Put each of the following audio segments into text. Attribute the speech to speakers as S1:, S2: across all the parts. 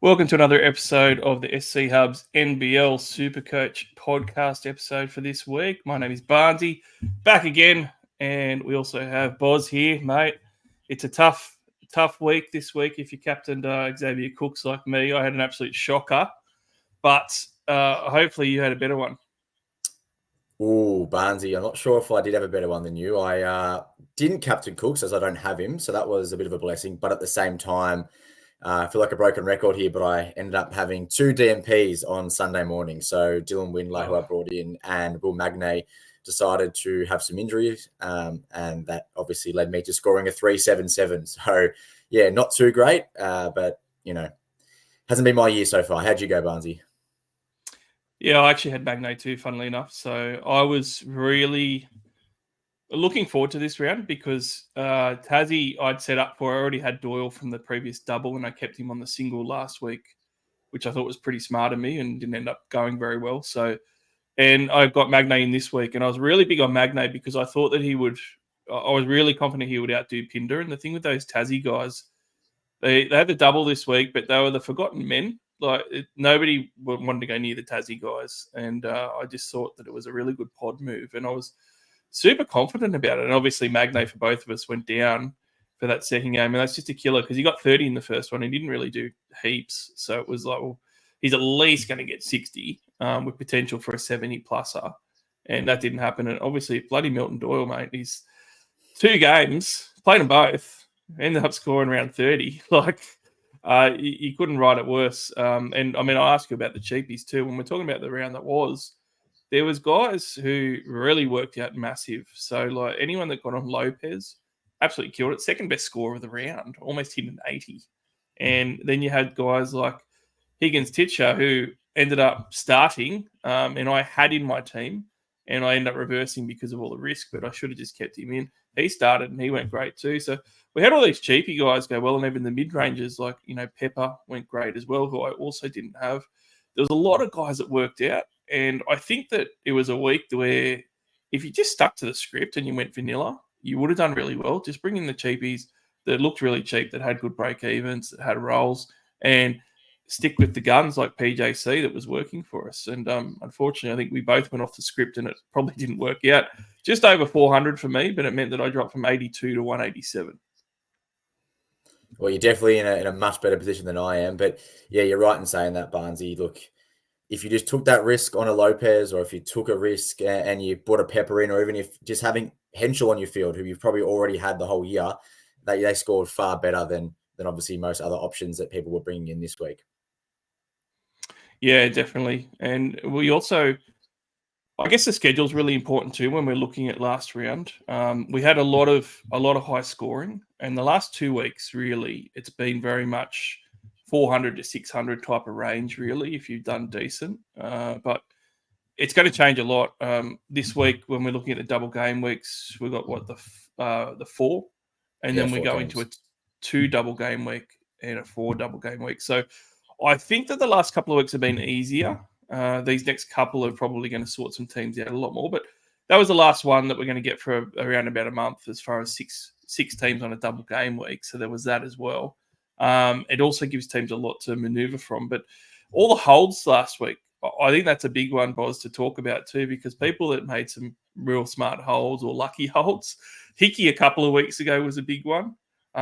S1: Welcome to another episode of the SC Hub's NBL SuperCoach podcast episode for this week. My name is Barnesy, back again, and we also have Boz here, mate. It's a tough week this week if you captained Xavier Cooks like me. I had an absolute shocker, but hopefully you had a better one.
S2: Ooh, Barnesy, I'm not sure if I did have a better one than you. I didn't captain Cooks as I don't have him, so that was a bit of a blessing. But at the same time, I feel like a broken record here, but I ended up having two DMPs on Sunday morning. So Dylan Windler, who I brought in, and Will Magnay decided to have some injuries, and that obviously led me to scoring a 377. So, yeah, not too great, but, hasn't been my year so far. How'd you go, Barnesy?
S1: Yeah, I actually had Magnay too, funnily enough. So I was really looking forward to this round because Tassie I'd set up for. I already had Doyle from the previous double and I kept him on the single last week, which I thought was pretty smart of me and didn't end up going very well. So, and I've got Magnay in this week, and I was really big on Magnay because I thought that I was really confident he would outdo Pinder. And the thing with those Tassie guys, they had the double this week, but they were the forgotten men. Nobody wanted to go near the Tassie guys. And I just thought that it was a really good pod move. And I was super confident about it. And obviously Magnay for both of us went down for that second game. And that's just a killer because he got 30 in the first one. He didn't really do heaps. So it was like, well, he's at least going to get 60 with potential for a 70-pluser. And that didn't happen. And obviously bloody Milton Doyle, mate, he's 2 games, played them both, ended up scoring around 30. You couldn't write it worse. And I mean, I ask you about the cheapies too. When we're talking about the round that was, there was guys who really worked out massive. So like anyone that got on Lopez absolutely killed it. Second best score of the round, almost hit an 80. And then you had guys like Higgins Titcher who ended up starting, and I had in my team, and I ended up reversing because of all the risk, but I should have just kept him in. He started and he went great too. So we had all these cheapy guys go well, and even the mid-rangers like, Pepper went great as well, who I also didn't have. There was a lot of guys that worked out, and I think that it was a week where if you just stuck to the script and you went vanilla, you would have done really well. Just bring in the cheapies that looked really cheap, that had good break-evens, that had rolls, and stick with the guns like PJC that was working for us. And unfortunately, I think we both went off the script and it probably didn't work out. Just over 400 for me, but it meant that I dropped from 82 to 187.
S2: Well, you're definitely in a much better position than I am. But yeah, you're right in saying that, Barnesy. Look, if you just took that risk on a Lopez, or if you took a risk and you brought a Pepper in, or even if just having Henschel on your field, who you've probably already had the whole year, they scored far better than obviously most other options that people were bringing in this week.
S1: Yeah, definitely. And we also, I guess the schedule is really important too when we're looking at last round. We had a lot of high scoring, and the last 2 weeks really it's been very much 400 to 600 type of range really if you've done decent. But it's going to change a lot this week when we're looking at the double game weeks. We've got the 4, and then we go into a 2 double game week and a 4 double game week. So I think that the last couple of weeks have been easier. These next couple are probably going to sort some teams out a lot more. But that was the last one that we're going to get for around about a month as far as six teams on a double game week. So there was that as well. It also gives teams a lot to maneuver from. But all the holds last week, I think that's a big one, Boz, to talk about too, because people that made some real smart holds or lucky holds, Hickey a couple of weeks ago was a big one.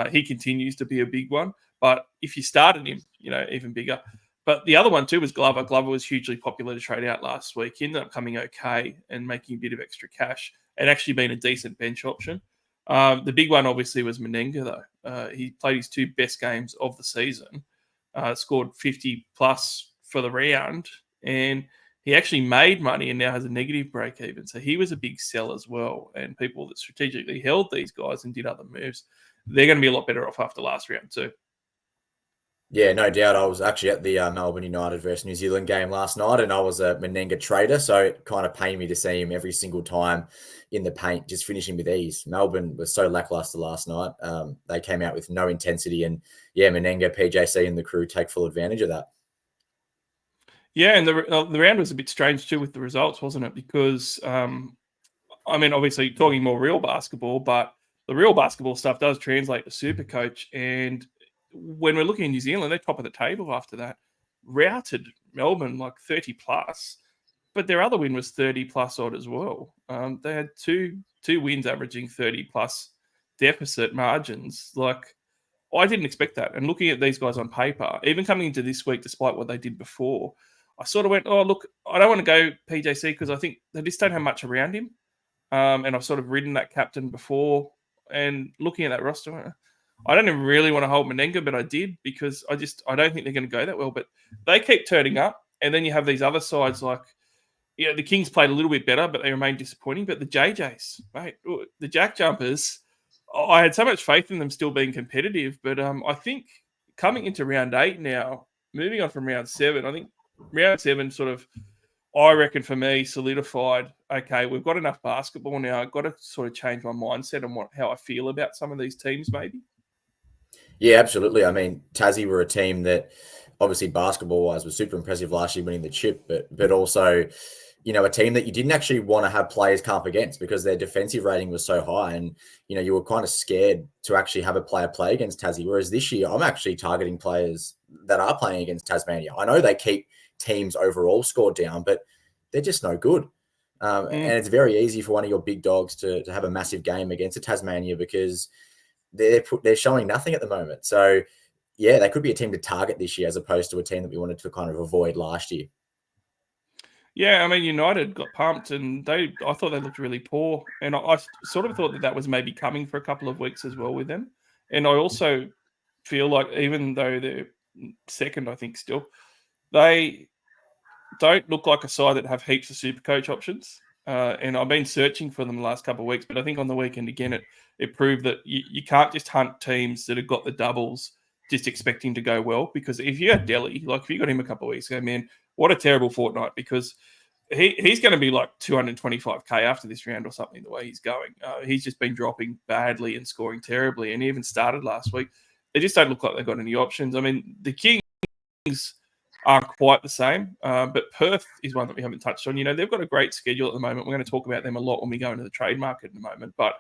S1: He continues to be a big one. But if you started him, even bigger. But the other one too was Glover. Glover was hugely popular to trade out last week. He ended up coming okay and making a bit of extra cash and actually being a decent bench option. The big one obviously was Menenga though. He played his 2 best games of the season, scored 50 plus for the round, and he actually made money and now has a negative break even. So he was a big sell as well. And people that strategically held these guys and did other moves, they're going to be a lot better off after last round too.
S2: Yeah, no doubt. I was actually at the Melbourne United versus New Zealand game last night, and I was a Menenga trader, so it kind of pained me to see him every single time in the paint, just finishing with ease. Melbourne was so lackluster last night. They came out with no intensity, and yeah, Menenga, PJC, and the crew take full advantage of that.
S1: Yeah, and the round was a bit strange too with the results, wasn't it? Because, obviously talking more real basketball, but the real basketball stuff does translate to SuperCoach, and when we're looking at New Zealand, they're top of the table after that. Routed Melbourne like 30 plus, but their other win was 30 plus odd as well. They had two wins averaging 30 plus deficit margins. Like, I didn't expect that. And looking at these guys on paper, even coming into this week, despite what they did before, I sort of went, oh, look, I don't want to go PJC because I think they just don't have much around him. And I've sort of ridden that captain before. And looking at that roster, I don't even really want to hold Menenga, but I did because I don't think they're going to go that well. But they keep turning up. And then you have these other sides like, the Kings played a little bit better, but they remained disappointing. But the JJs, mate, the Jack Jumpers, I had so much faith in them still being competitive. But I think coming into round 8 now, moving on from round 7, I think round 7 sort of, I reckon for me, solidified, okay, we've got enough basketball now. I've got to sort of change my mindset on how I feel about some of these teams maybe.
S2: Yeah, absolutely. I mean, Tassie were a team that obviously basketball-wise was super impressive last year winning the chip, but also, a team that you didn't actually want to have players come up against because their defensive rating was so high and, you were kind of scared to actually have a player play against Tassie. Whereas this year, I'm actually targeting players that are playing against Tasmania. I know they keep teams overall score down, but they're just no good. And it's very easy for one of your big dogs to have a massive game against a Tasmania because they're showing nothing at the moment. So, yeah, they could be a team to target this year as opposed to a team that we wanted to kind of avoid last year.
S1: Yeah, I mean, United got pumped and I thought they looked really poor. And I sort of thought that was maybe coming for a couple of weeks as well with them. And I also feel like even though they're second, I think still, they don't look like a side that have heaps of SuperCoach options. And I've been searching for them the last couple of weeks, but I think on the weekend again, it proved that you can't just hunt teams that have got the doubles just expecting to go well. Because if you had Delhi, like if you got him a couple of weeks ago, man, what a terrible fortnight because he's going to be like 225k after this round or something, the way he's going. He's just been dropping badly and scoring terribly. And he even started last week. They just don't look like they've got any options. I mean, the Kings aren't quite the same, but Perth is one that we haven't touched on. They've got a great schedule at the moment. We're going to talk about them a lot when we go into the trade market in a moment. But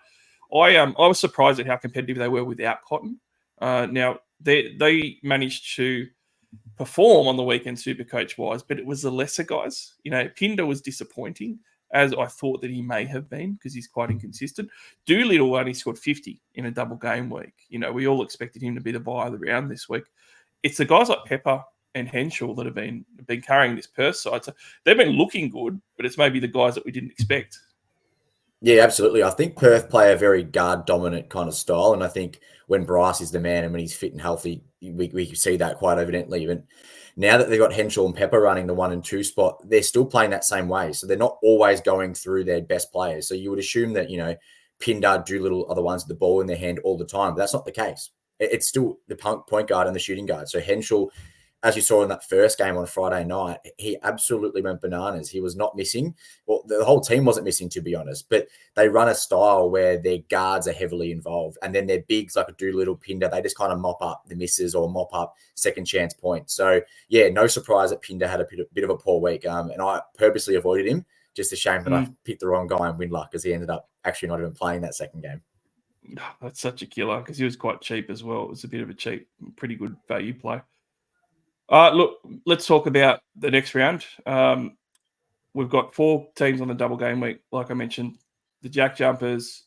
S1: I was surprised at how competitive they were without Cotton. Now, they managed to perform on the weekend SuperCoach wise, but it was the lesser guys. Pinder was disappointing, as I thought that he may have been because he's quite inconsistent. Doolittle only scored 50 in a double game week. We all expected him to be the buy of the round this week. It's the guys like Pepper and Henschel that have been carrying this Perth side. So they've been looking good, but it's maybe the guys that we didn't expect.
S2: Yeah, absolutely. I think Perth play a very guard-dominant kind of style, and I think when Bryce is the man and when he's fit and healthy, we see that quite evidently. Even now that they've got Henschel and Pepper running the 1 and 2 spot, they're still playing that same way. So they're not always going through their best players. So you would assume that, Pinder, Doolittle are the ones with the ball in their hand all the time, but that's not the case. It's still the point guard and the shooting guard. So Henschel, as you saw in that first game on Friday night, he absolutely went bananas. He was not missing. Well, the whole team wasn't missing, to be honest, but they run a style where their guards are heavily involved. And then their bigs, like a Doolittle, Pinder, they just kind of mop up the misses or mop up second chance points. So, yeah, no surprise that Pinder had a bit of a poor week. And I purposely avoided him. Just a shame that I picked the wrong guy in Windluck because he ended up actually not even playing that second game.
S1: That's such a killer because he was quite cheap as well. It was a bit of a cheap, pretty good value play. Look, let's talk about the next round. We've got 4 teams on the double game week. Like I mentioned, the Jack Jumpers,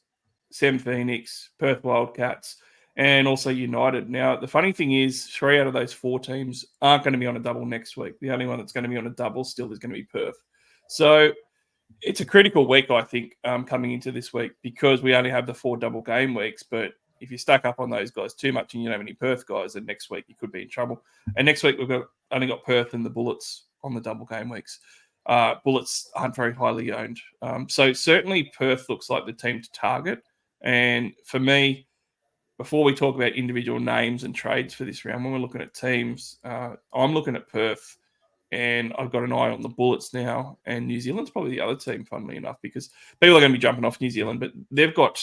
S1: Sem Phoenix, Perth Wildcats, and also United. Now, the funny thing is 3 out of those 4 teams aren't going to be on a double next week. The only one that's going to be on a double still is going to be Perth. So it's a critical week, I think, coming into this week because we only have the 4 double game weeks. But if you stack up on those guys too much and you don't have any Perth guys, then next week you could be in trouble. And next week we've only got Perth and the Bullets on the double game weeks. Bullets aren't very highly owned. So certainly Perth looks like the team to target. And for me, before we talk about individual names and trades for this round, when we're looking at teams, I'm looking at Perth. And I've got an eye on the Bullets now. And New Zealand's probably the other team, funnily enough, because people are going to be jumping off New Zealand, but they've got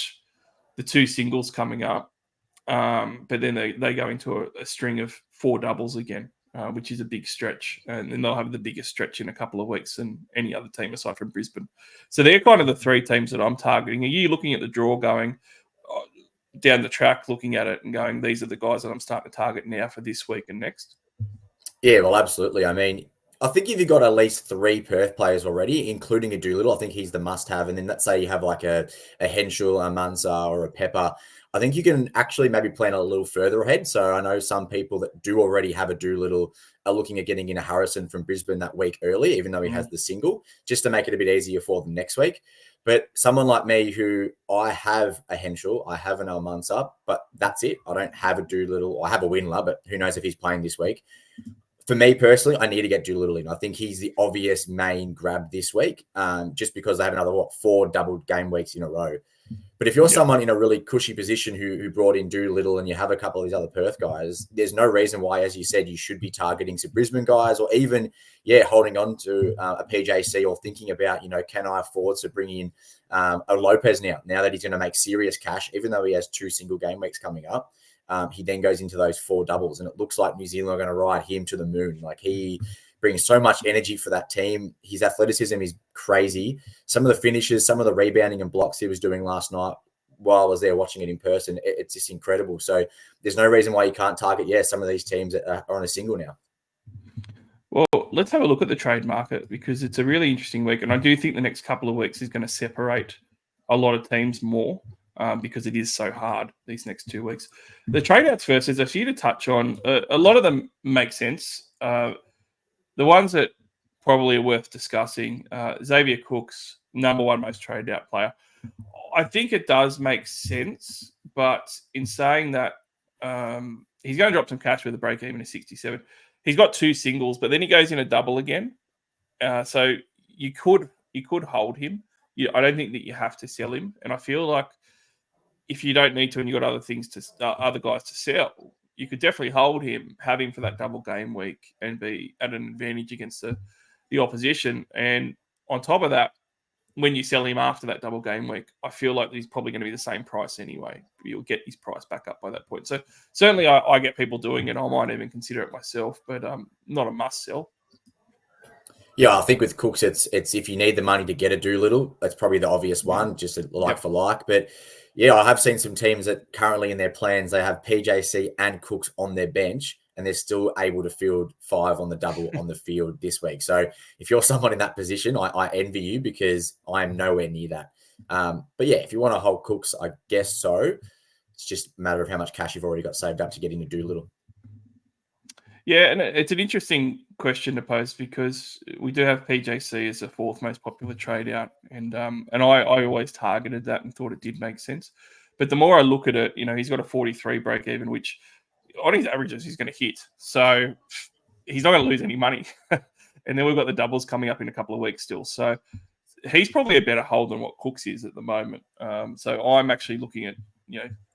S1: the 2 singles coming up. But then they go into a string of 4 doubles again, which is a big stretch. And then they'll have the biggest stretch in a couple of weeks than any other team aside from Brisbane. So they're kind of the 3 teams that I'm targeting. Are you looking at the draw going, down the track looking at it and going, these are the guys that I'm starting to target now for this week and next.
S2: Yeah, well, absolutely. I mean, I think if you've got at least 3 Perth players already, including a Doolittle, I think he's the must-have. And then let's say you have like a Henschel, a Munzer, or a Pepper. I think you can actually maybe plan a little further ahead. So I know some people that do already have a Doolittle are looking at getting in a Harrison from Brisbane that week early, even though he has the single, just to make it a bit easier for them next week. But someone like me who I have a Henschel, I have an Almanza, but that's it. I don't have a Doolittle. I have a Winler, but who knows if he's playing this week. For me personally, I need to get Doolittle in. I think he's the obvious main grab this week, just because they have another, 4 double game weeks in a row. But if you're someone in a really cushy position who brought in Doolittle and you have a couple of these other Perth guys, there's no reason why, as you said, you should be targeting some Brisbane guys or even, holding on to a PJC or thinking about, can I afford to bring in a Lopez now that he's going to make serious cash, even though he has 2 single game weeks coming up. He then goes into those 4 doubles, and it looks like New Zealand are going to ride him to the moon. Like, he brings so much energy for that team. His athleticism is crazy. Some of the finishes, some of the rebounding and blocks he was doing last night while I was there watching it in person, it's just incredible. So there's no reason why you can't target, some of these teams that are on a single now.
S1: Well, let's have a look at the trade market, because it's a really interesting week. And I do think the next couple of weeks is going to separate a lot of teams more, because it is so hard these next 2 weeks. The trade outs first, there's a few to touch on. A lot of them make sense. The ones that probably are worth discussing, Xavier Cook's number 1 most traded out player. I think it does make sense, but in saying that, he's going to drop some cash with a break even of 67. He's got 2 singles, but then he goes in a double again. So you could hold him. I don't think that you have to sell him. And I feel like if you don't need to and you've got other guys to sell, you could definitely hold him, have him for that double game week and be at an advantage against the opposition. And on top of that, when you sell him after that double game week, I feel like he's probably going to be the same price anyway. You'll get his price back up by that point. So certainly I get people doing it. I might even consider it myself, but not a must sell.
S2: Yeah, I think with Cooks, it's if you need the money to get a Doolittle, that's probably the obvious one, just for like. But yeah, I have seen some teams that currently in their plans, they have PJC and Cooks on their bench, and they're still able to field 5 on the double on the field this week. So if you're someone in that position, I envy you, because I'm nowhere near that. But yeah, if you want to hold Cooks, I guess so. It's just a matter of how much cash you've already got saved up to get into Doolittle.
S1: Yeah, and it's an interesting question to pose, because we do have PJC as the 4th most popular trade out, and I always targeted that and thought it did make sense. But the more I look at it, he's got a 43 break even, which on his averages he's going to hit. So he's not going to lose any money. And then we've got the doubles coming up in a couple of weeks still. So he's probably a better hold than what Cooks is at the moment. So I'm actually looking at,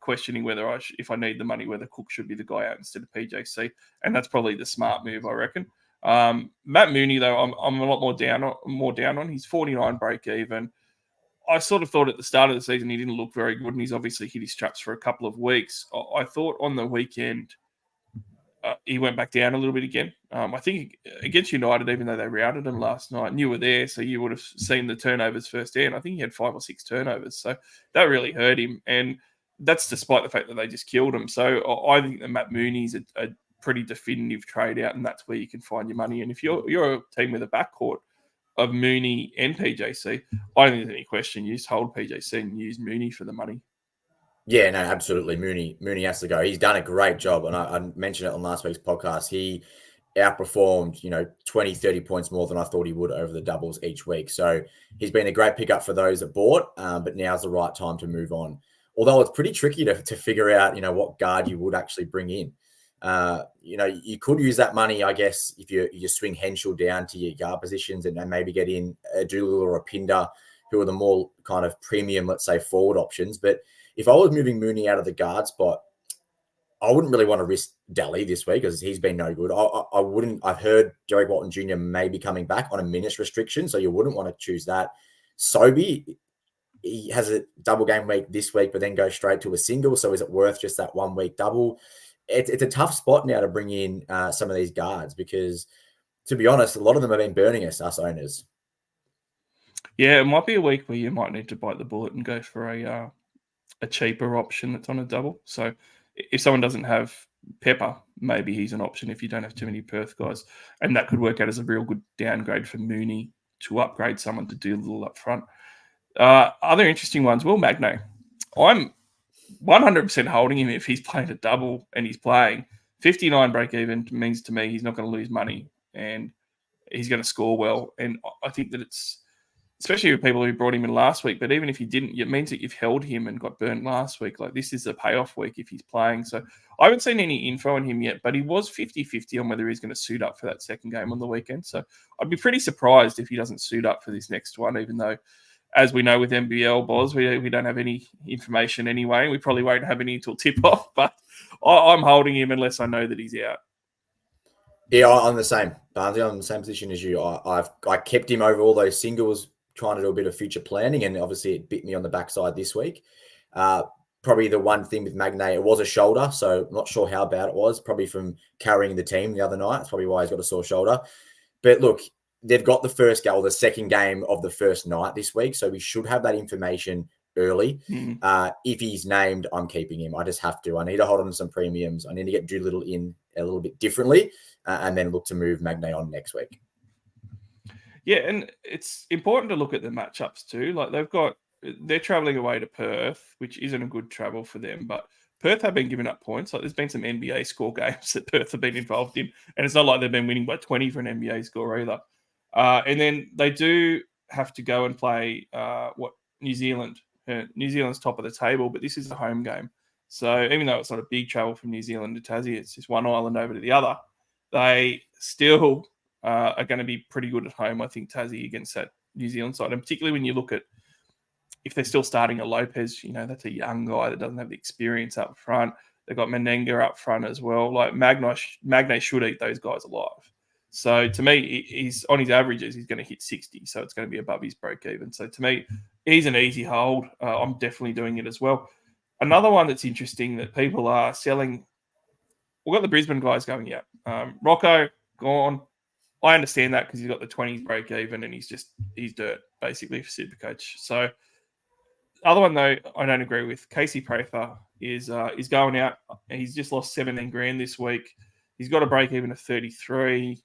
S1: questioning whether if I need the money, whether Cook should be the guy out instead of PJC. And that's probably the smart move, I reckon. Matt Mooney, though, I'm a lot more down on. He's 49 break even. I sort of thought at the start of the season he didn't look very good, and he's obviously hit his straps for a couple of weeks. I thought on the weekend he went back down a little bit again. I think against United, even though they routed him last night, and you were there, so you would have seen the turnovers firsthand. I think he had 5 or 6 turnovers, so that really hurt him. And that's despite the fact that they just killed him. So I think that Matt Mooney's a pretty definitive trade out, and that's where you can find your money. And if you're a team with a backcourt of Mooney and PJC, I don't think there's any question. You just hold PJC and use Mooney for the money.
S2: Yeah, no, absolutely. Mooney has to go. He's done a great job. And I mentioned it on last week's podcast. He outperformed, 20, 30 points more than I thought he would over the doubles each week. So he's been a great pickup for those that bought, but now's the right time to move on. Although it's pretty tricky to figure out, what guard you would actually bring in. You could use that money, I guess, if you swing Henschel down to your guard positions and maybe get in a Doolittle or a Pinder, who are the more kind of premium, let's say, forward options. But if I was moving Mooney out of the guard spot, I wouldn't really want to risk Daly this week because he's been no good. I wouldn't. I've heard Derek Walton Jr. may be coming back on a minutes restriction, so you wouldn't want to choose that. Sobey, he has a double game week this week, but then goes straight to a single. So is it worth just that 1 week double? It's a tough spot now to bring in some of these guards because, to be honest, a lot of them have been burning us owners.
S1: Yeah, it might be a week where you might need to bite the bullet and go for a a cheaper option that's on a double. So if someone doesn't have Pepper, maybe he's an option if you don't have too many Perth guys. And that could work out as a real good downgrade for Mooney to upgrade someone to do a little up front. Other interesting ones, Will Magno. I'm 100% holding him if he's playing a double and he's playing. 59 break even means to me he's not going to lose money and he's going to score well. And I think that it's, especially with people who brought him in last week, but even if you didn't, it means that you've held him and got burnt last week. Like, this is a payoff week if he's playing. So I haven't seen any info on him yet, but he was 50-50 on whether he's going to suit up for that second game on the weekend. So I'd be pretty surprised if he doesn't suit up for this next one, even though, as we know with NBL, Boz, we don't have any information anyway. We probably won't have any until tip-off, but I'm holding him unless I know that he's out.
S2: Yeah, I'm the same. Barnesy, I'm in the same position as you. I kept him over all those singles, trying to do a bit of future planning, and obviously it bit me on the backside this week. Probably the one thing with Magnay, it was a shoulder, so I'm not sure how bad it was, probably from carrying the team the other night. That's probably why he's got a sore shoulder. But look, they've got the first game or the second game of the first night this week, so we should have that information early. If he's named, I'm keeping him. I just have to. I need to hold on to some premiums. I need to get Doolittle in a little bit differently and then look to move Magnay on next week.
S1: Yeah, and it's important to look at the matchups too. Like, they're traveling away to Perth, which isn't a good travel for them, but Perth have been giving up points. Like, there's been some NBA score games that Perth have been involved in, and it's not like they've been winning by 20 for an NBA score either. And then they do have to go and play New Zealand. New Zealand's top of the table, but this is a home game. So even though it's not a big travel from New Zealand to Tassie, it's just one island over to the other, they still are going to be pretty good at home, I think, Tassie, against that New Zealand side. And particularly when you look at if they're still starting a Lopez, that's a young guy that doesn't have the experience up front. They've got Menenga up front as well. Like, Magnay should eat those guys alive. So to me, he's on his averages, he's going to hit 60. So it's going to be above his break even. So to me, he's an easy hold. I'm definitely doing it as well. Another one that's interesting that people are selling, we've got the Brisbane guys going out. Rocco, gone. I understand that because he's got the 20s break even and he's dirt basically for SuperCoach. So other one though, I don't agree with. Casey Prather is going out. He's just lost 17 grand this week. He's got a break even of 33.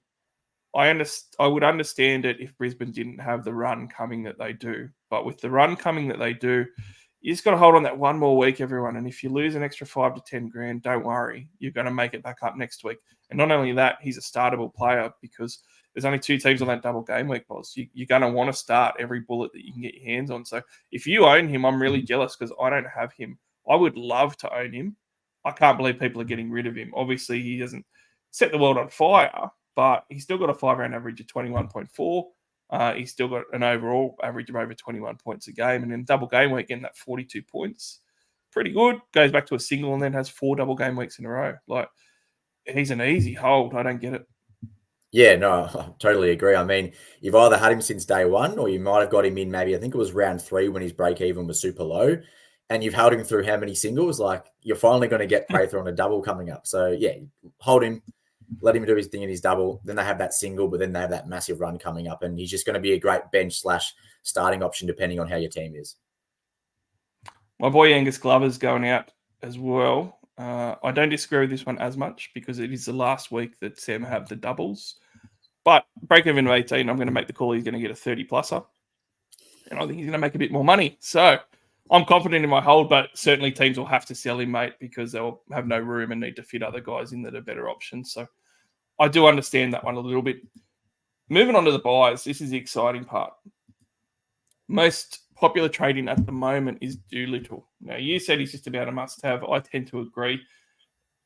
S1: I would understand it if Brisbane didn't have the run coming that they do, but with the run coming that they do, you just got to hold on that one more week, everyone. And if you lose an extra 5 to 10 grand, don't worry. You're going to make it back up next week. And not only that, he's a startable player because there's only 2 teams on that double game week, boss. You're going to want to start every bullet that you can get your hands on. So if you own him, I'm really jealous because I don't have him. I would love to own him. I can't believe people are getting rid of him. Obviously, he doesn't set the world on fire, but he's still got a 5-round average of 21.4. He's still got an overall average of over 21 points a game. And then double game week, getting that 42 points. Pretty good. Goes back to a single and then has 4 double game weeks in a row. Like, he's an easy hold. I don't get it.
S2: Yeah, no, I totally agree. I mean, you've either had him since day one or you might have got him in maybe, I think it was round 3 when his break even was super low. And you've held him through how many singles? Like, you're finally going to get Prather on a double coming up. So, yeah, hold him. Let him do his thing in his double. Then they have that single, but then they have that massive run coming up. And he's just going to be a great bench / starting option depending on how your team is.
S1: My boy Angus Glover's going out as well. I don't disagree with this one as much because it is the last week that Sam have the doubles. But break even of 18, I'm going to make the call he's going to get a 30-pluser. And I think he's going to make a bit more money. So I'm confident in my hold, but certainly teams will have to sell him, mate, because they'll have no room and need to fit other guys in that are better options. So I do understand that one a little bit. Moving on to the buys, this is the exciting part. Most popular trading at the moment is Doolittle. Now, you said he's just about a must-have. I tend to agree.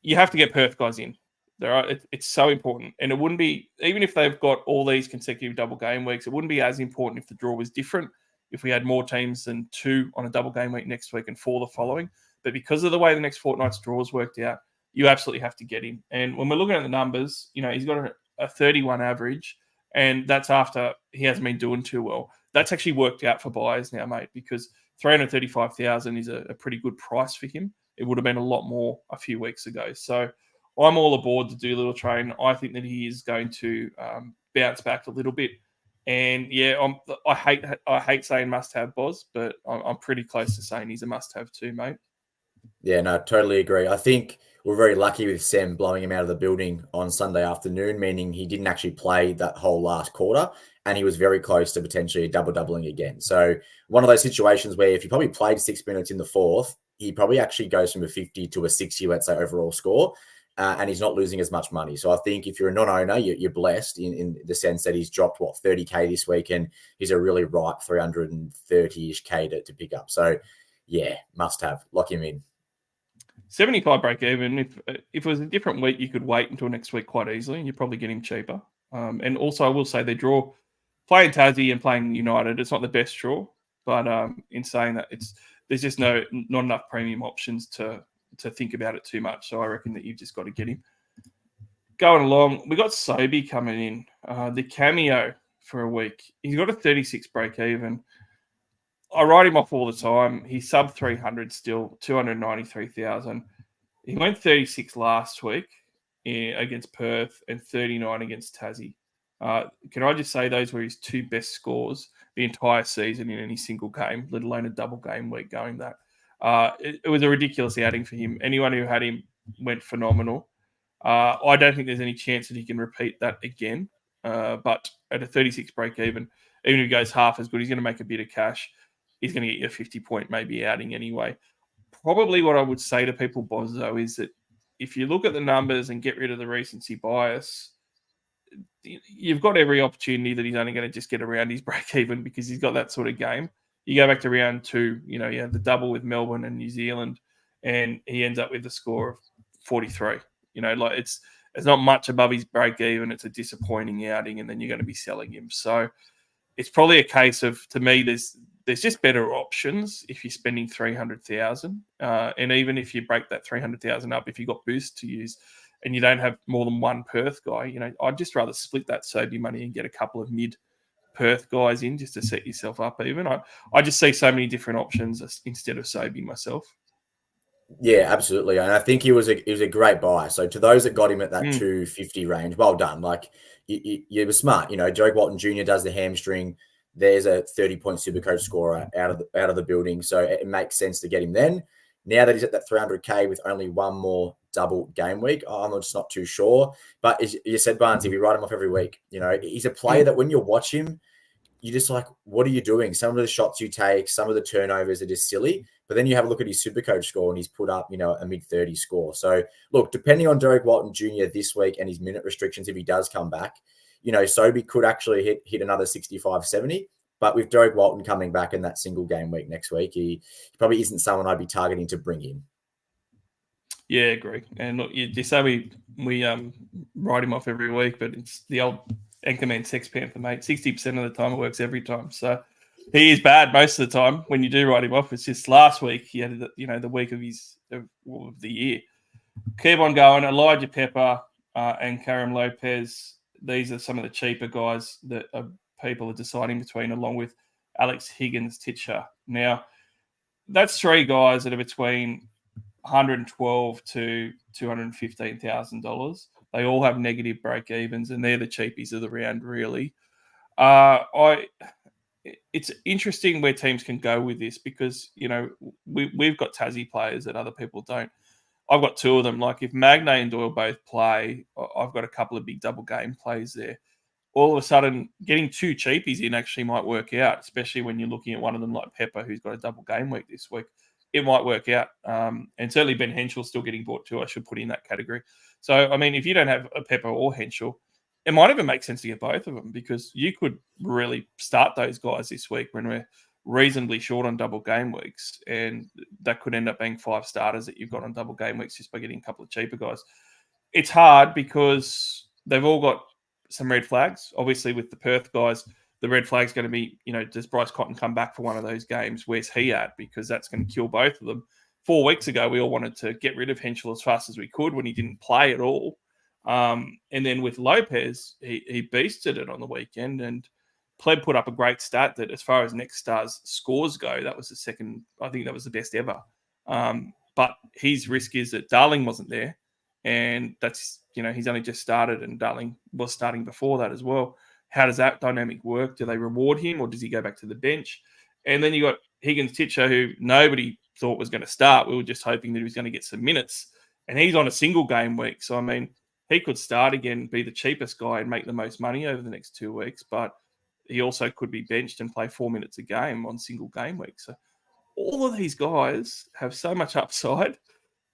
S1: You have to get Perth guys in. It's so important. And it wouldn't be, even if they've got all these consecutive double game weeks, it wouldn't be as important if the draw was different, if we had more teams than 2 on a double game week next week and 4 the following. But because of the way the next fortnight's draws worked out, you absolutely have to get him. And when we're looking at the numbers, he's got a 31 average, and that's after he hasn't been doing too well. That's actually worked out for buyers now, mate, because 335,000 is a pretty good price for him. It would have been a lot more a few weeks ago. So I'm all aboard the Doolittle train. I think that he is going to bounce back a little bit. And yeah, I hate saying must-have Boz, but I'm pretty close to saying he's a must-have too, mate.
S2: Yeah, no, totally agree. I think we're very lucky with Sam blowing him out of the building on Sunday afternoon, meaning he didn't actually play that whole last quarter, and he was very close to potentially doubling again. So one of those situations where if he probably played 6 minutes in the fourth, he probably actually goes from a 50 to a 60, let's say, overall score, and he's not losing as much money. So I think if you're a non-owner, you're blessed in the sense that he's dropped, 30K this week, and he's a really ripe 330-ish K to pick up. So yeah, must have. Lock him in.
S1: 75 break even. If it was a different week, you could wait until next week quite easily, and you'd probably get him cheaper. And also, I will say they draw playing Tassie and playing United. It's not the best draw, but in saying that, there's just not enough premium options to think about it too much. So I reckon that you've just got to get him. Going along, we got Sobey coming in, the cameo for a week. He's got a 36 break even. I write him off all the time. He's sub 300 still, 293,000. He went 36 last week against Perth and 39 against Tassie. Can I just say those were his two best scores the entire season in any single game, let alone a double game week going that. It was a ridiculous outing for him. Anyone who had him went phenomenal. I don't think there's any chance that he can repeat that again. But at a 36 break even if he goes half as good, he's going to make a bit of cash. He's going to get you a 50-point maybe outing anyway. Probably what I would say to people, Boz, though, is that if you look at the numbers and get rid of the recency bias, you've got every opportunity that he's only going to just get around his break even because he's got that sort of game. You go back to round 2, you had the double with Melbourne and New Zealand, and he ends up with a score of 43. It's not much above his break even. It's a disappointing outing, and then you're going to be selling him. So it's probably a case of, to me, there's just better options if you're spending 300,000, and even if you break that 300,000 up, if you've got boost to use, and you don't have more than one Perth guy, I'd just rather split that Sobey money and get a couple of mid Perth guys in just to set yourself up. Even I just see so many different options instead of Sobey myself.
S2: Yeah, absolutely. And I think he was a great buy. So to those that got him at that 250 range, well done. Like you were smart. Derek Walton Jr. does the hamstring. There's a 30-point SuperCoach scorer out of the building. So it makes sense to get him then. Now that he's at that 300K with only one more double game week, I'm just not too sure. But as you said, Barnes, if you write him off every week, he's a player that when you watch him, you're just like, what are you doing? Some of the shots you take, some of the turnovers are just silly. But then you have a look at his SuperCoach score and he's put up, a mid-30 score. So look, depending on Derek Walton Jr. this week and his minute restrictions, if he does come back, Sobey could actually hit another 65, 70. But with Derek Walton coming back in that single game week next week, he probably isn't someone I'd be targeting to bring in.
S1: Yeah, agree. And look, you say we write him off every week, but it's the old Anchorman Sex Panther, mate. 60% of the time it works every time. So he is bad most of the time when you do write him off. It's just last week he had the week of the year. Keep on going. Elijah Pepper and Karim Lopez. These are some of the cheaper guys that people are deciding between, along with Alex Higgins Titcher. Now, that's three guys that are between $112,000 to $215,000. They all have negative break evens, and they're the cheapies of the round, really. It's interesting where teams can go with this because we've got Tassie players that other people don't. I've got two of them. Like if Magnay and Doyle both play, I've got a couple of big double game plays there. All of a sudden, getting two cheapies in actually might work out, especially when you're looking at one of them like Pepper, who's got a double game week this week. It might work out. And certainly Ben Henschel's still getting bought too. I should put in that category. So, I mean, if you don't have a Pepper or Henschel, it might even make sense to get both of them because you could really start those guys this week when we're reasonably short on double game weeks. And that could end up being 5 starters that you've got on double game weeks just by getting a couple of cheaper guys. It's hard because they've all got some red flags. Obviously, with the Perth guys, the red flag's going to be, does Bryce Cotton come back for one of those games? Where's he at? Because that's going to kill both of them. 4 weeks ago, we all wanted to get rid of Henschel as fast as we could when he didn't play at all. And then with Lopez, he beasted it on the weekend, and Pleb put up a great stat that as far as Next Star's scores go, that was the second, I think that was the best ever. But his risk is that Darling wasn't there, and that's, he's only just started, and Darling was starting before that as well. how does that dynamic work? Do they reward him or does he go back to the bench? And then you got Higgins-Titcher, who nobody thought was going to start. We were just hoping that he was going to get some minutes. And he's on a single game week. So, I mean, he could start again, be the cheapest guy and make the most money over the next 2 weeks. But he also could be benched and play 4 minutes a game on single game week. So all of these guys have so much upside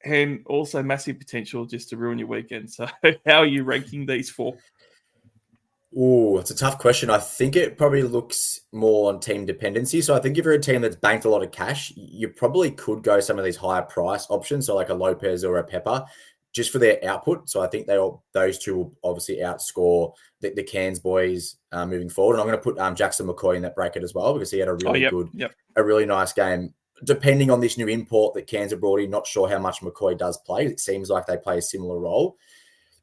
S1: and also massive potential just to ruin your weekend. So how are you ranking these four?
S2: Oh, it's a tough question. I think it probably looks more on team dependency. So I think if you're a team that's banked a lot of cash, you probably could go some of these higher price options. So like a Lopez or a Pepper, just for their output. So I think those two will obviously outscore the Cairns boys moving forward. And I'm going to put Jackson McCoy in that bracket as well because he had a really a really nice game. Depending on this new import that Cairns have brought in, not sure how much McCoy does play. It seems like they play a similar role.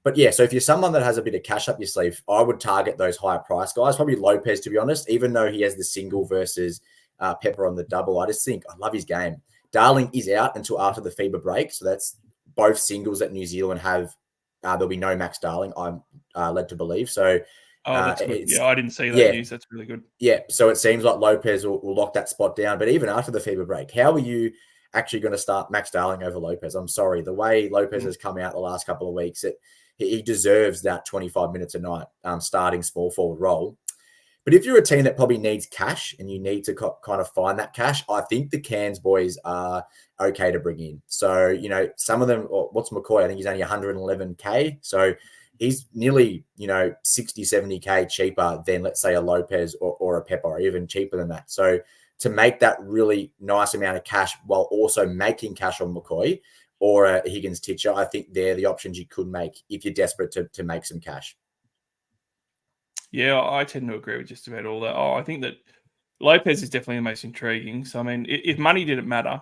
S2: But yeah, so if you're someone that has a bit of cash up your sleeve, I would target those higher price guys. Probably Lopez, to be honest, even though he has the single versus Pepper on the double. I just think I love his game. Darling is out until after the FIBA break. So that's both singles that New Zealand have. There'll be no Max Darling, I'm led to believe. So
S1: that's good. Yeah, I didn't see that news. That's really good.
S2: Yeah, so it seems like Lopez will lock that spot down. But even after the FIBA break, how are you actually going to start Max Darling over Lopez? I'm sorry. The way Lopez has come out the last couple of weeks, he deserves that 25 minutes a night starting small forward role. But if you're a team that probably needs cash and you need to kind of find that cash, I think the Cairns boys are okay to bring in. So, some of them, what's McCoy? I think he's only 111K. So he's nearly, 60, 70K cheaper than, let's say, a Lopez or a Pepper, or even cheaper than that. So to make that really nice amount of cash while also making cash on McCoy or a Higgins-Titcher, I think they're the options you could make if you're desperate to make some cash.
S1: Yeah, I tend to agree with just about all that. I think that Lopez is definitely the most intriguing. So, I mean, if money didn't matter,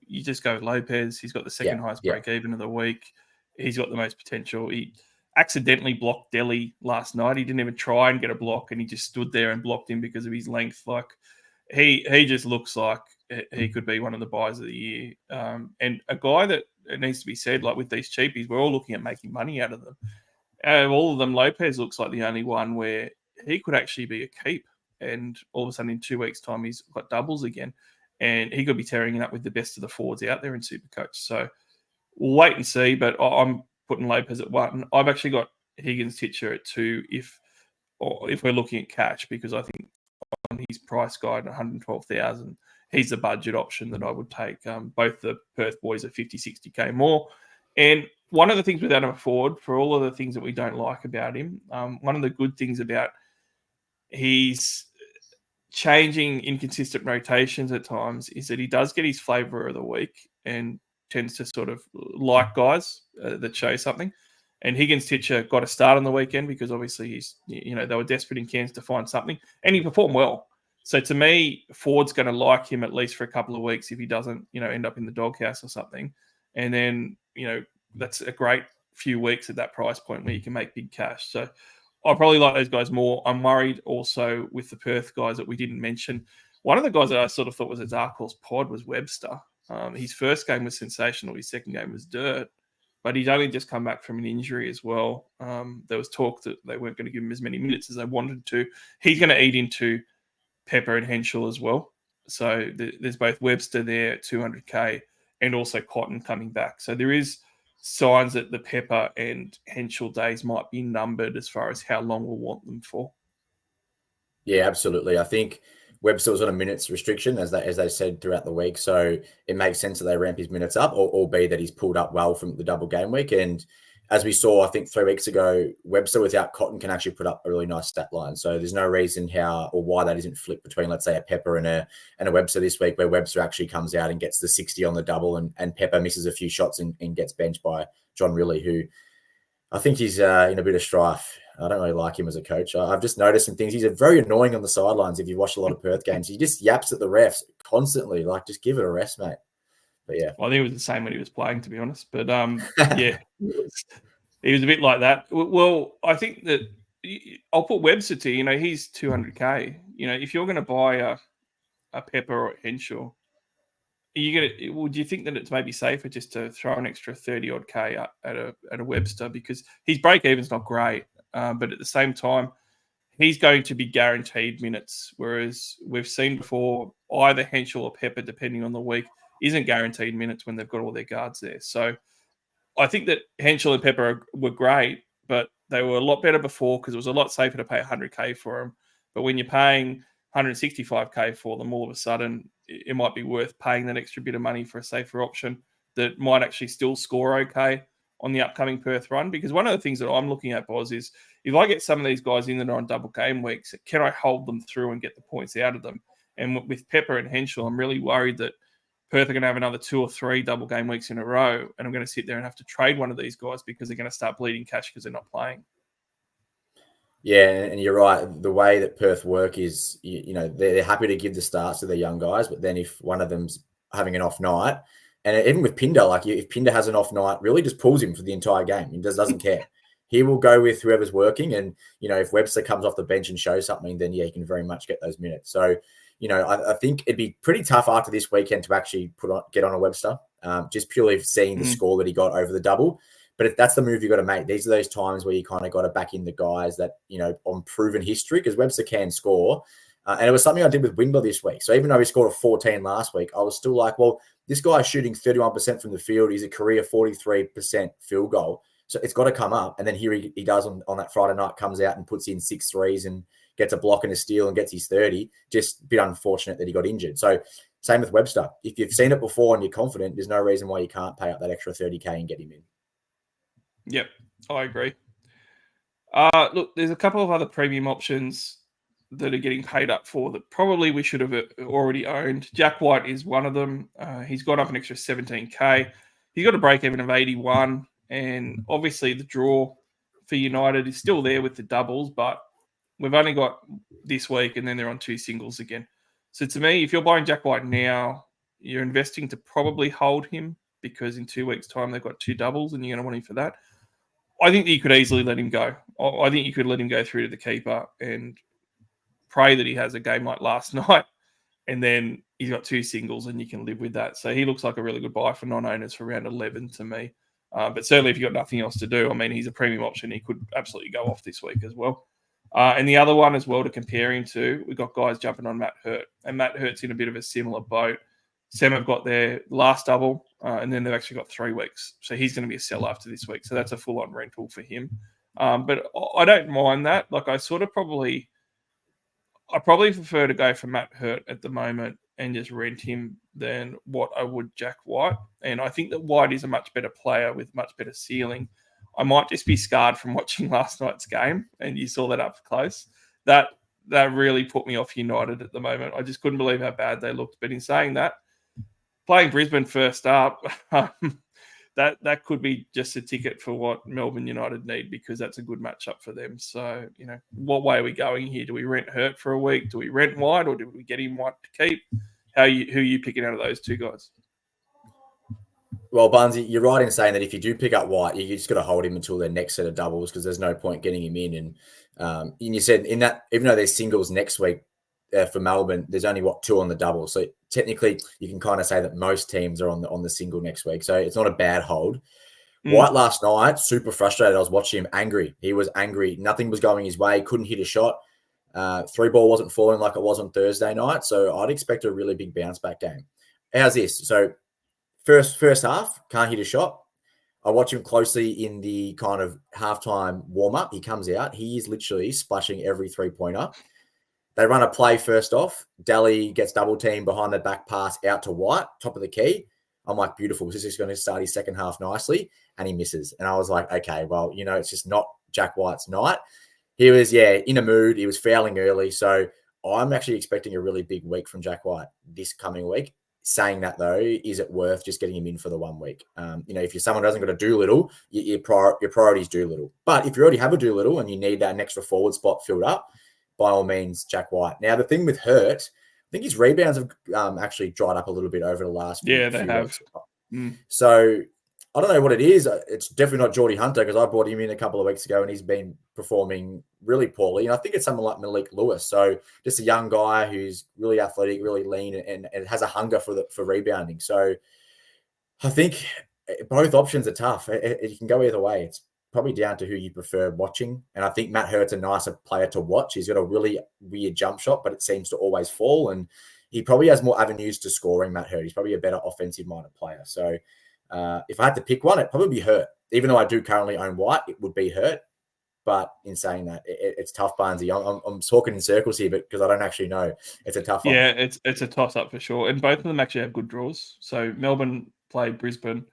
S1: you just go with Lopez. He's got the second highest break even of the week. He's got the most potential. He accidentally blocked Delhi last night. He didn't even try and get a block, and he just stood there and blocked him because of his length. Like, he just looks like he could be one of the buys of the year. And a guy that, it needs to be said, like with these cheapies, we're all looking at making money out of them. Out of all of them, Lopez looks like the only one where he could actually be a keep. And all of a sudden, in 2 weeks' time, he's got doubles again. And he could be tearing it up with the best of the forwards out there in SuperCoach. So we'll wait and see. But I'm putting Lopez at 1. I've actually got Higgins-Titcher at 2 if we're looking at cash, because I think on his price guide, 112,000, he's the budget option that I would take. Both the Perth boys are 50, 60K more. And one of the things with Adam Ford, for all of the things that we don't like about him, one of the good things about he's changing inconsistent rotations at times is that he does get his flavour of the week and tends to sort of like guys that show something. And Higgins-Titcher got a start on the weekend because obviously they were desperate in Cairns to find something, and he performed well. So to me, Ford's going to like him at least for a couple of weeks if he doesn't, end up in the doghouse or something. And then, that's a great few weeks at that price point where you can make big cash. So I probably like those guys more. I'm worried also with the Perth guys that we didn't mention. One of the guys that I sort of thought was a dark horse pod was Webster. His first game was sensational. His second game was dirt. But he's only just come back from an injury as well. There was talk that they weren't going to give him as many minutes as they wanted to. He's going to eat into Pepper and Henschel as well. So there's both Webster there, 200K, and also Cotton coming back. So there is signs that the Pepper and Henschel days might be numbered as far as how long we'll want them for.
S2: Yeah, absolutely. I think Webster was on a minutes restriction, as they said throughout the week. So it makes sense that they ramp his minutes up, or be that he's pulled up well from the double game week. And as we saw, I think 3 weeks ago, Webster without Cotton can actually put up a really nice stat line. So there's no reason how or why that isn't flipped between, let's say, a Pepper and a Webster this week, where Webster actually comes out and gets the 60 on the double, and Pepper misses a few shots and gets benched by John Riley, who I think he's in a bit of strife. I don't really like him as a coach. I've just noticed some things. He's very annoying on the sidelines. If you watch a lot of Perth games, he just yaps at the refs constantly. Like, just give it a rest, mate. But yeah.
S1: Well, I think it was the same when he was playing, to be honest. But yeah, he was a bit like that. Well, I think that I'll put Webster to, he's 200K. If you're going to buy a Pepper or a Henschel, would you think that it's maybe safer just to throw an extra 30 odd K at a Webster, because his break even's not great, but at the same time he's going to be guaranteed minutes, whereas we've seen before either Henschel or Pepper, depending on the week, isn't guaranteed minutes when they've got all their guards there. So I think that Henschel and Pepper were great, but they were a lot better before because it was a lot safer to pay 100K for them. But when you're paying 165K for them, all of a sudden it might be worth paying that extra bit of money for a safer option that might actually still score okay on the upcoming Perth run. Because one of the things that I'm looking at, Boz, is if I get some of these guys in that are on double game weeks, can I hold them through and get the points out of them? And with Pepper and Henschel, I'm really worried that Perth are going to have another 2 or 3 double game weeks in a row, and I'm going to sit there and have to trade one of these guys because they're going to start bleeding cash because they're not playing.
S2: Yeah, and you're right. The way that Perth work is, they're happy to give the starts to their young guys, but then if one of them's having an off night, and even with Pinder, like if Pinder has an off night, really just pulls him for the entire game. He just doesn't care. He will go with whoever's working, and if Webster comes off the bench and shows something, then yeah, he can very much get those minutes. So, I think it'd be pretty tough after this weekend to actually get on a Webster, just purely seeing the score that he got over the double. But if that's the move you got to make. These are those times where you kind of got to back in the guys that, on proven history, because Webster can score. And it was something I did with Wingler this week. So even though he scored a 14 last week, I was still like, well, this guy's shooting 31% from the field. He's a career 43% field goal. So it's got to come up. And then here he does on that Friday night, comes out and puts in 6 threes and gets a block and a steal and gets his 30. Just a bit unfortunate that he got injured. So same with Webster. If you've seen it before and you're confident, there's no reason why you can't pay up that extra 30K and get him in.
S1: Yep, I agree. Look, there's a couple of other premium options that are getting paid up for that probably we should have already owned. Jack White is one of them. He's got up an extra 17K. He's got a break even of 81. And obviously the draw for United is still there with the doubles, but we've only got this week and then they're on 2 singles again. So to me, if you're buying Jack White now, you're investing to probably hold him because in 2 weeks' time they've got 2 doubles and you're going to want him for that. I think that you could easily let him go. I think you could let him go through to the keeper and pray that he has a game like last night, and then he's got 2 singles and you can live with that. So he looks like a really good buy for non-owners for round 11 to me. But certainly if you've got nothing else to do, I mean, he's a premium option. He could absolutely go off this week as well. And the other one as well to compare him to, we've got guys jumping on Matt Hurt. And Matt Hurt's in a bit of a similar boat. Sam have got their last double, and then they've actually got 3 weeks. So he's going to be a sell after this week. So that's a full-on rental for him. But I don't mind that. Like I probably prefer to go for Matt Hurt at the moment and just rent him than what I would Jack White. And I think that White is a much better player with much better ceiling. I might just be scarred from watching last night's game, and you saw that up close. That really put me off United at the moment. I just couldn't believe how bad they looked. But in saying that, playing Brisbane first up, that could be just a ticket for what Melbourne United need because that's a good matchup for them. So, what way are we going here? Do we rent Hurt for a week? Do we rent White or do we get him White to keep? Who are you picking out of those 2 guys?
S2: Well, Barnesy, you're right in saying that if you do pick up White, you just got to hold him until their next set of doubles because there's no point getting him in. And you said in that, even though there's singles next week for Melbourne, there's only 2 on the double. So technically, you can kind of say that most teams are on the single next week. So it's not a bad hold. White last night, super frustrated. I was watching him angry. He was angry. Nothing was going his way. Couldn't hit a shot. 3 ball wasn't falling like it was on Thursday night. So I'd expect a really big bounce back game. How's this? So First half, can't hit a shot. I watch him closely in the kind of halftime warm-up. He comes out. He is literally splashing every 3-pointer. They run a play first off. Daly gets double teamed behind the back pass out to White, top of the key. I'm like, beautiful. This is going to start his second half nicely. And he misses. And I was like, okay, well, it's just not Jack White's night. He was, in a mood. He was fouling early. So I'm actually expecting a really big week from Jack White this coming week. Saying that, though, is it worth just getting him in for the 1 week? If you're someone who hasn't got a Doolittle, your priorities Doolittle. But if you already have a Doolittle and you need that extra forward spot filled up, by all means, Jack White. Now, the thing with Hurt, I think his rebounds have actually dried up a little bit over the last few
S1: have.
S2: weeks. So I don't know what it is. It's definitely not Geordie Hunter because I brought him in a couple of weeks ago and he's been performing really poorly. And I think it's someone like Malik Lewis. So just a young guy who's really athletic, really lean, and has a hunger for rebounding. So I think both options are tough. You can go either way. probably down to who you prefer watching. And I think Matt Hurt's a nicer player to watch. He's got a really weird jump shot, but it seems to always fall. And he probably has more avenues to scoring, Matt Hurt. He's probably a better offensive-minded player. So if I had to pick one, it'd probably be Hurt. Even though I do currently own White, it would be Hurt. But in saying that, it's tough, Barnesy. I'm talking in circles here, but because I don't actually know, it's a tough one.
S1: Yeah, it's a toss-up for sure. And both of them actually have good draws. So Melbourne played Brisbane,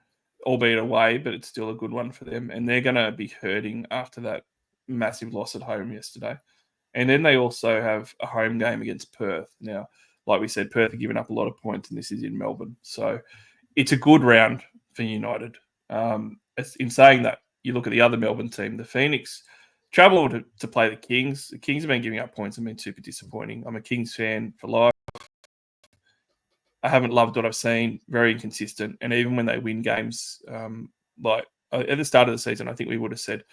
S1: albeit away, but it's still a good one for them. And they're going to be hurting after that massive loss at home yesterday. And then they also have a home game against Perth. Now, like we said, Perth are giving up a lot of points, and this is in Melbourne. So it's a good round for United. In saying that, you look at the other Melbourne team, the Phoenix travelled to play the Kings. The Kings have been giving up points and been super disappointing. I'm a Kings fan for life. I haven't loved what I've seen. Very inconsistent. And even when they win games, like at the start of the season, I think we would have said,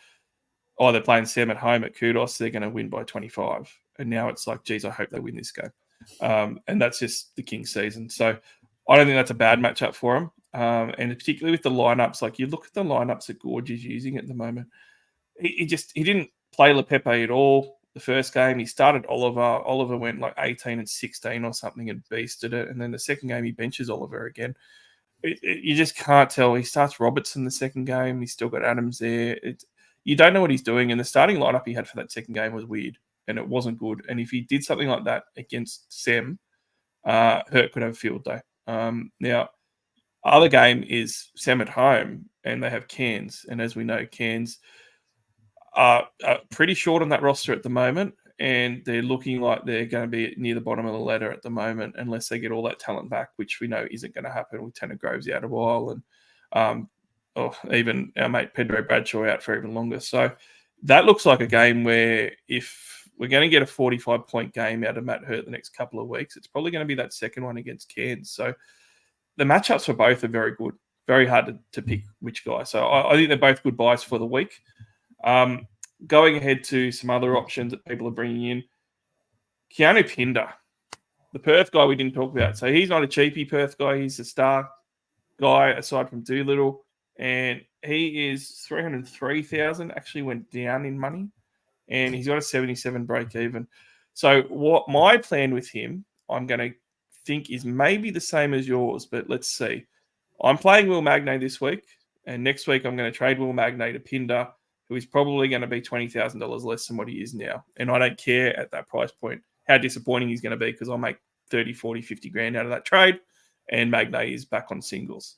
S1: oh, they're playing Sam at home at Kudos, they're going to win by 25. And now it's like, geez, I hope they win this game. And that's just the Kings season. So I don't think that's a bad matchup for them. And particularly with the lineups, like you look at the lineups that Gorge is using at the moment, he didn't play LePepe at all the first game. He started Oliver. Oliver went like 18 and 16 or something and beasted it. And then the second game, he benches Oliver again. You just can't tell. He starts Robertson the second game. He's still got Adams there. You don't know what he's doing. And the starting lineup he had for that second game was weird and it wasn't good. And if he did something like that against Sem, Hurt could have a field day. Now, other game is Sem at home and they have Cairns. And as we know, Cairns are pretty short on that roster at the moment, and they're looking like they're going to be near the bottom of the ladder at the moment unless they get all that talent back, which we know isn't going to happen with Tanner Groves out a while and even our mate Pedro Bradshaw out for even longer. So that looks like a game where if we're going to get a 45-point game out of Matt Hurt the next couple of weeks, it's probably going to be that second one against Cairns. So the matchups for both are very good. Very hard to pick which guy. So I think they're both good buys for the week. Going ahead to some other options that people are bringing in, Keanu Pinder, the Perth guy we didn't talk about. So he's not a cheapie Perth guy. He's a star guy aside from Doolittle. And he is 303,000, actually went down in money. And he's got a 77 break even. So what my plan with him, I'm going to think is maybe the same as yours, but let's see. I'm playing Will Magnay this week. And next week I'm going to trade Will Magnay to Pinder, who is probably going to be $20,000 less than what he is now. And I don't care at that price point how disappointing he's going to be because I'll make 30, 40, 50 grand out of that trade. And Magnay is back on singles.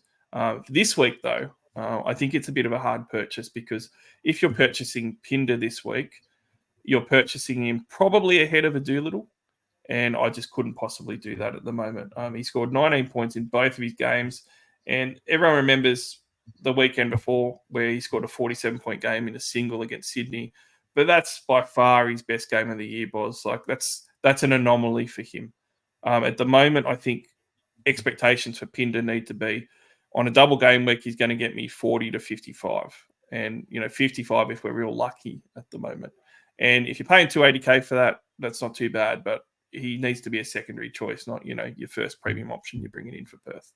S1: This week, though, I think it's a bit of a hard purchase because if you're purchasing Pinder this week, you're purchasing him probably ahead of a Doolittle. And I just couldn't possibly do that at the moment. He scored 19 points in both of his games. And everyone remembers the weekend before where he scored a 47-point game in a single against Sydney. But that's by far his best game of the year, Boz. Like that's an anomaly for him. At the moment, I think expectations for Pinder need to be on a double game week, he's going to get me 40 to 55. And, 55 if we're real lucky at the moment. And if you're paying $280K for that, that's not too bad. But he needs to be a secondary choice, not, your first premium option you're bringing in for Perth.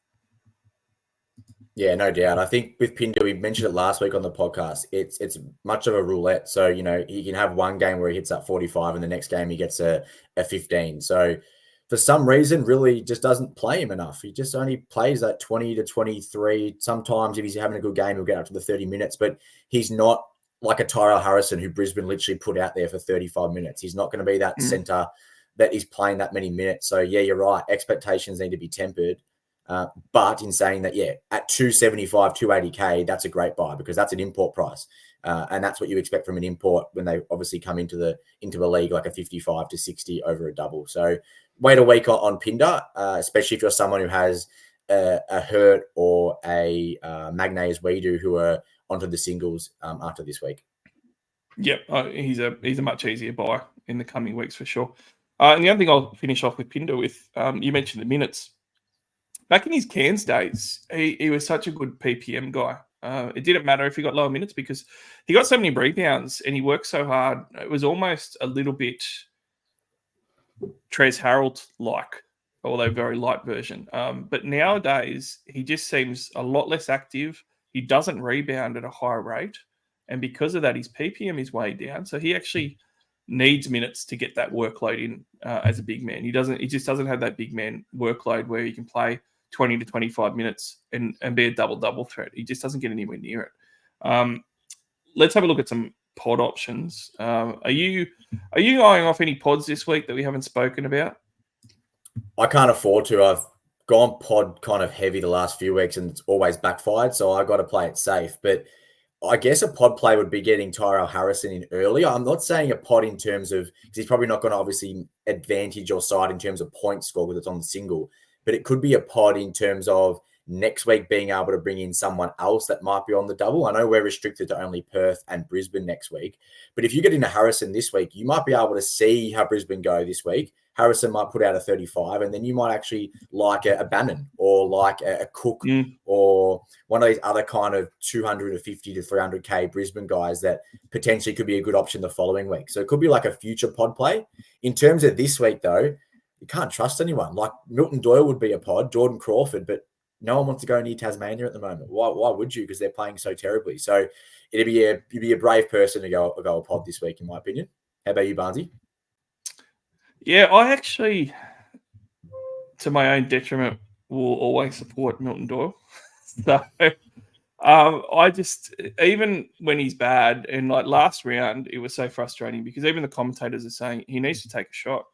S2: Yeah, no doubt. I think with Pinder, we mentioned it last week on the podcast. It's much of a roulette. So, he can have one game where he hits that 45 and the next game he gets a 15. So for some reason, really just doesn't play him enough. He just only plays that 20 to 23. Sometimes if he's having a good game, he'll get up to the 30 minutes, but he's not like a Tyrell Harrison who Brisbane literally put out there for 35 minutes. He's not going to be that center that is playing that many minutes. So yeah, you're right. Expectations need to be tempered. But in saying that, yeah, at 275, 280K, that's a great buy because that's an import price. And that's what you expect from an import when they obviously come into the league, like a 55 to 60 over a double. So wait a week on Pinder, especially if you're someone who has a Hurt or a Magnay as we do, who are onto the singles after this week.
S1: Yep, he's a much easier buy in the coming weeks for sure. And the other thing I'll finish off with Pinder with, you mentioned the minutes. Back in his Cairns days, he was such a good PPM guy. It didn't matter if he got lower minutes because he got so many rebounds and he worked so hard. It was almost a little bit Trez Harold-like, although very light version. But nowadays, he just seems a lot less active. He doesn't rebound at a high rate. And because of that, his PPM is way down. So he actually needs minutes to get that workload in as a big man. He just doesn't have that big man workload where he can play 20 to 25 minutes and be a double threat. He just doesn't get anywhere near it. Let's have a look at some pod options. Are you eyeing off any pods this week that we haven't spoken about?
S2: I can't afford to. I've gone pod kind of heavy the last few weeks and it's always backfired. So I got to play it safe. But I guess a pod play would be getting Tyrell Harrison in early. I'm not saying a pod in terms of, because he's probably not going to obviously advantage your side in terms of points score because it's on the single, but it could be a pod in terms of next week being able to bring in someone else that might be on the double. I know we're restricted to only Perth and Brisbane next week, but if you get into Harrison this week, you might be able to see how Brisbane go this week. Harrison might put out a 35, and then you might actually like a Bannon or like a Cook or one of these other kind of 250 to 300K Brisbane guys that potentially could be a good option the following week. So it could be like a future pod play. In terms of this week, though, you can't trust anyone. Like Milton Doyle would be a pod, Jordan Crawford, but no one wants to go near Tasmania at the moment. Why would you? Because they're playing so terribly. So you'd be a brave person to go a pod this week, in my opinion. How about you, Barnesy?
S1: Yeah, I actually, to my own detriment, will always support Milton Doyle. So I just, even when he's bad, and like last round, it was so frustrating because even the commentators are saying he needs to take a shot.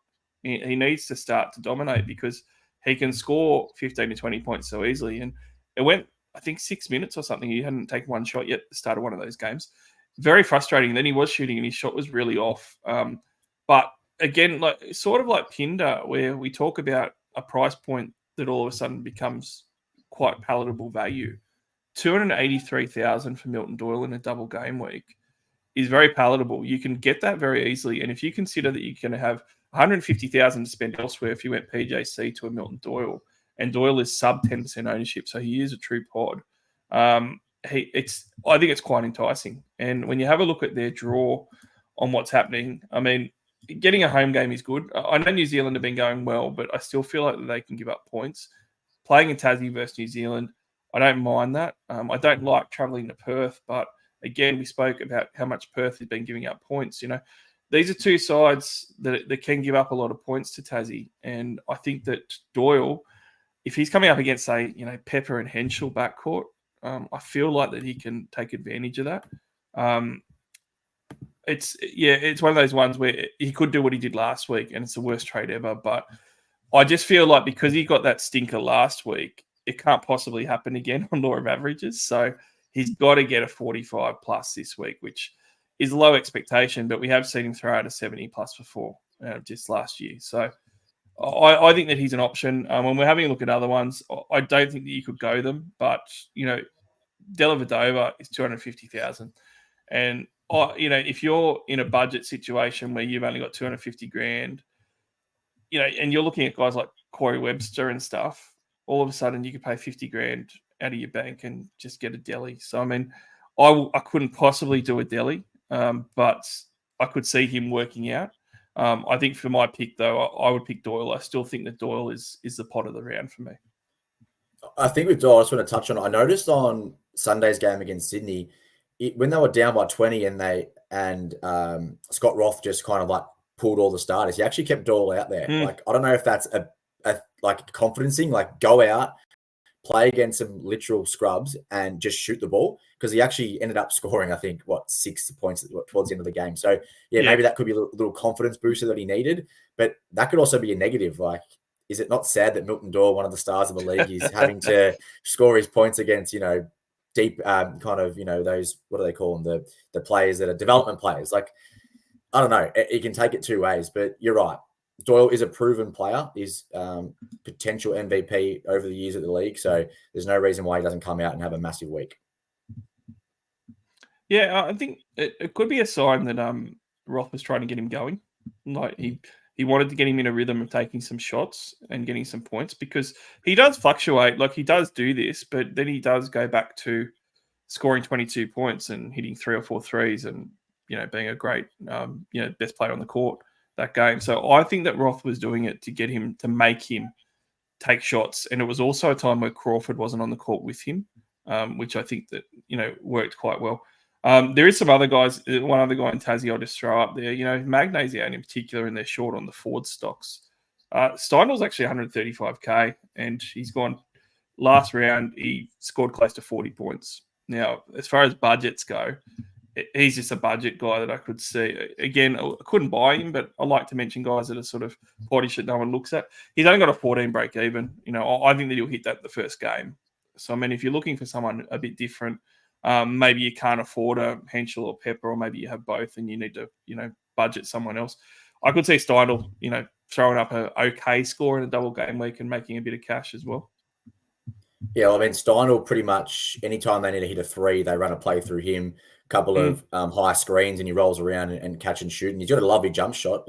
S1: He needs to start to dominate because he can score 15 to 20 points so easily. And it went, I think, 6 minutes or something. He hadn't taken one shot yet at the start of one of those games. Very frustrating. Then he was shooting and his shot was really off. But again, like sort of like Pinder, where we talk about a price point that all of a sudden becomes quite palatable value. 283,000 for Milton Doyle in a double game week is very palatable. You can get that very easily. And if you consider that you're going to have 150,000 to spend elsewhere if you went PJC to a Milton Doyle, and Doyle is sub 10% ownership, so he is a true pod. I think it's quite enticing. And when you have a look at their draw on what's happening, I mean, getting a home game is good. I know New Zealand have been going well, but I still feel like they can give up points. Playing in Tassie versus New Zealand, I don't mind that. I don't like travelling to Perth, but again, we spoke about how much Perth has been giving up points. You know, these are two sides that can give up a lot of points to Tassie. And I think that Doyle, if he's coming up against, say, you know, Pepper and Henschel backcourt, I feel like that he can take advantage of that. It's one of those ones where he could do what he did last week, and it's the worst trade ever. But I just feel like because he got that stinker last week, it can't possibly happen again on law of averages. So he's got to get a 45 plus this week, which is low expectation, but we have seen him throw out a 70 plus before just last year. So I think that he's an option. When we're having a look at other ones, I don't think that you could go them, but, you know, Dellavedova is 250,000. And, you know, if you're in a budget situation where you've only got 250 grand, you know, and you're looking at guys like Corey Webster and stuff, all of a sudden you could pay 50 grand out of your bank and just get a Delhi. So, I mean, I couldn't possibly do a Delhi, but I could see him working out. I think for my pick, though, I would pick Doyle. I still think that Doyle is the pot of the round for me.
S2: I think with Doyle, I just want to touch on, I noticed on Sunday's game against Sydney, when they were down by 20 and Scott Roth just kind of like pulled all the starters, he actually kept Doyle out there. Like, I don't know if that's a like confidence thing, like go out, play against some literal scrubs and just shoot the ball, because he actually ended up scoring, I think, 6 points towards the end of the game. So yeah, maybe that could be a little confidence booster that he needed, but that could also be a negative. Like, is it not sad that Milton Doyle, one of the stars of the league, is having to score his points against, you know, deep kind of, you know, those, what do they call them, the players that are development players? Like, I don't know, it can take it two ways, but you're right. Doyle is a proven player, is potential MVP over the years at the league. So there's no reason why he doesn't come out and have a massive week.
S1: Yeah, I think it could be a sign that Roth was trying to get him going. Like he wanted to get him in a rhythm of taking some shots and getting some points, because he does fluctuate. Like, he does do this, but then he does go back to scoring 22 points and hitting 3 or 4 threes and, you know, being a great, you know, best player on the court that game. So I think that Roth was doing it to get him, to make him take shots. And it was also a time where Crawford wasn't on the court with him, which I think that, you know, worked quite well. There is some other guys. One other guy in Tassie I'll just throw up there. Magnay's out in particular, and they're short on the Ford stocks. Steindel's actually 135k, and he's gone last round. He scored close to 40 points. Now, as far as budgets go, he's just a budget guy that I could see. Again, I couldn't buy him, but I like to mention guys that are sort of pottish that no one looks at. He's only got a 14 break even. I think that he'll hit that the first game. So, I mean, if you're looking for someone a bit different, maybe you can't afford a Henschel or Pepper, or maybe you have both and you need to, budget someone else. I could see Steindl, throwing up a okay score in a double game week and making a bit of cash as well.
S2: Yeah, well, I mean, Steindl pretty much anytime they need to hit a 3, they run a play through him, couple of high screens, and he rolls around and catch and shoot. And he's got a lovely jump shot.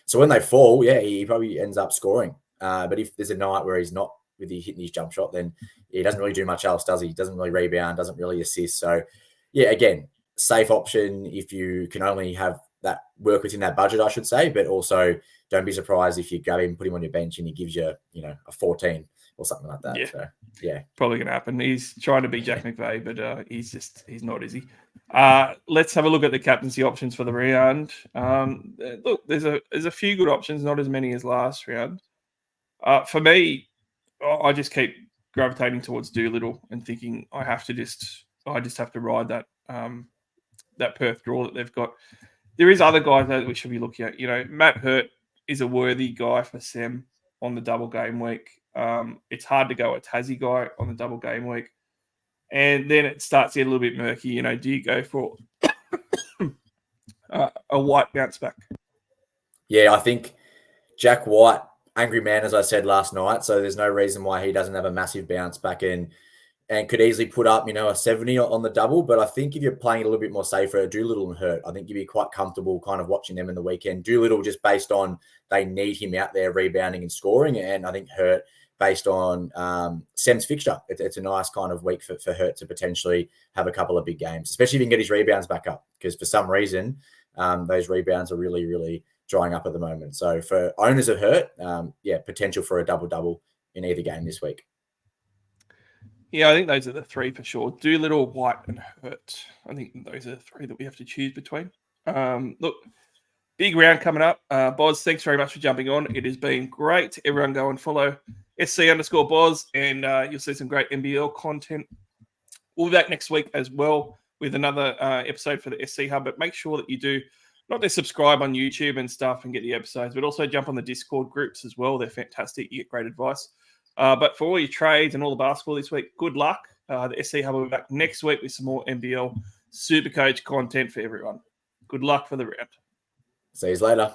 S2: So when they fall, yeah, he probably ends up scoring. But if there's a night where he's not with hitting his jump shot, then he doesn't really do much else, does he? He doesn't really rebound, doesn't really assist. So, yeah, again, safe option if you can only have that work within that budget, I should say. But also, don't be surprised if you grab him, put him on your bench, and he gives you, a 14 or something like that.
S1: Yeah.
S2: So, yeah.
S1: Probably going to happen. He's trying to be Jack McVeigh, but he's not, is he? Let's have a look at the captaincy options for the round. Look, there's a few good options, not as many as last round. For me, I just keep gravitating towards Doolittle and thinking I just have to ride that that Perth draw that they've got. There is other guys that we should be looking at. Matt Hurt is a worthy guy for Sem on the double game week. It's hard to go a Tassie guy on the double game week. And then it starts to get a little bit murky. Do you go for a White bounce back?
S2: Yeah, I think Jack White, angry man, as I said last night. So there's no reason why he doesn't have a massive bounce back and could easily put up, a 70 on the double. But I think if you're playing it a little bit more safer, Doolittle and Hurt, I think you'd be quite comfortable kind of watching them in the weekend. Doolittle just based on they need him out there rebounding and scoring. And I think Hurt based on Sem's fixture. It's a nice kind of week for Hurt to potentially have a couple of big games, especially if he can get his rebounds back up. Because for some reason, those rebounds are really, really drying up at the moment. So for owners of Hurt, potential for a double-double in either game this week.
S1: Yeah, I think those are the three for sure. Doolittle, White, and Hurt. I think those are the three that we have to choose between. Look, big round coming up. Boz, thanks very much for jumping on. It has been great. Everyone go and follow SC_Boz, and you'll see some great NBL content. We'll be back next week as well with another episode for the SC Hub. But make sure that you do not just subscribe on YouTube and stuff and get the episodes, but also jump on the Discord groups as well. They're fantastic. You get great advice. But for all your trades and all the basketball this week, good luck. The SC Hub will be back next week with some more NBL SuperCoach content for everyone. Good luck for the round.
S2: See you later.